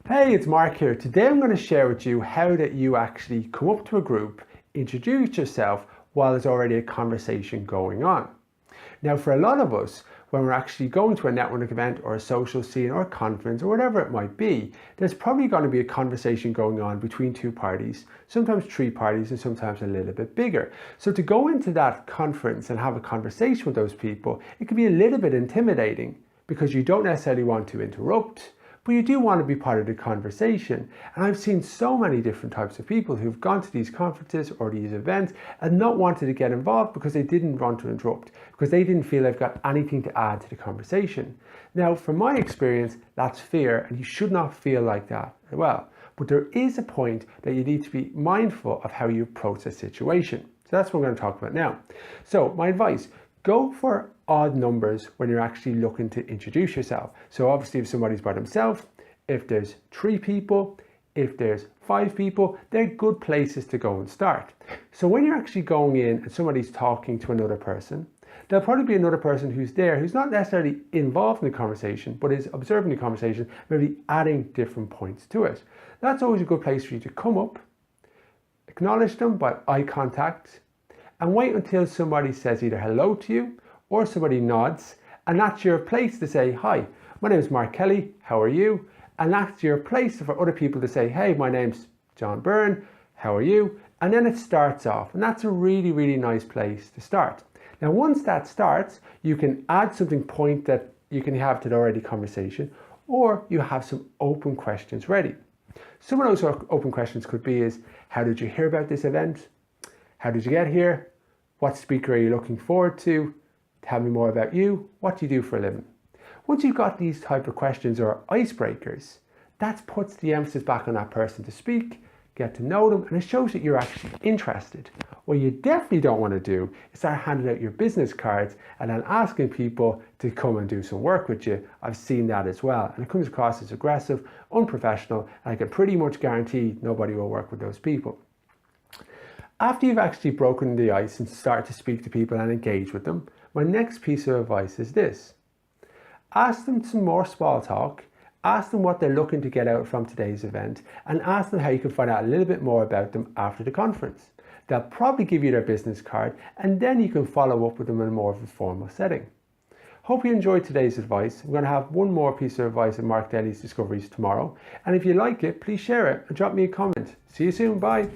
Hey, it's Mark here. Today I'm going to share with you how that you actually come up to a group, introduce yourself while there's already a conversation going on. Now, for a lot of us, when we're actually going to a networking event or a social scene or a conference or whatever it might be, there's probably going to be a conversation going on between two parties, sometimes three parties and sometimes a little bit bigger. So to go into that conference and have a conversation with those people, it can be a little bit intimidating because you don't necessarily want to interrupt, but you do want to be part of the conversation. And I've seen so many different types of people who've gone to these conferences or these events and not wanted to get involved because they didn't want to interrupt, because they didn't feel they've got anything to add to the conversation. Now, from my experience, that's fair, and you should not feel like that as well. But there is a point that you need to be mindful of how you approach a situation. So that's what I'm going to talk about now. So my advice, go for odd numbers when you're actually looking to introduce yourself. So obviously if somebody's by themselves, if there's 3 people, if there's 5 people, they're good places to go and start. So when you're actually going in and somebody's talking to another person, there'll probably be another person who's there who's not necessarily involved in the conversation, but is observing the conversation, maybe adding different points to it. That's always a good place for you to come up, acknowledge them by eye contact, and wait until somebody says either hello to you or somebody nods, and that's your place to say, hi, my name is Mark Kelly, how are you? And that's your place for other people to say, hey, my name's John Byrne, how are you? And then it starts off, and that's a really, really nice place to start. Now, once that starts, you can add something point that you can have to the already conversation, or you have some open questions ready. Some of those open questions could be is, how did you hear about this event? How did you get here? What speaker are you looking forward to? Tell me more about you. What do you do for a living? Once you've got these type of questions or icebreakers, that puts the emphasis back on that person to speak, get to know them, and it shows that you're actually interested. What you definitely don't want to do is start handing out your business cards and then asking people to come and do some work with you. I've seen that as well, and it comes across as aggressive, unprofessional, and I can pretty much guarantee nobody will work with those people. After you've actually broken the ice and started to speak to people and engage with them, my next piece of advice is this. Ask them some more small talk, ask them what they're looking to get out from today's event, and ask them how you can find out a little bit more about them after the conference. They'll probably give you their business card, and then you can follow up with them in more of a formal setting. Hope you enjoyed today's advice. I'm going to have one more piece of advice in Mark Daly's Discoveries tomorrow, and if you like it, please share it and drop me a comment. See you soon, bye.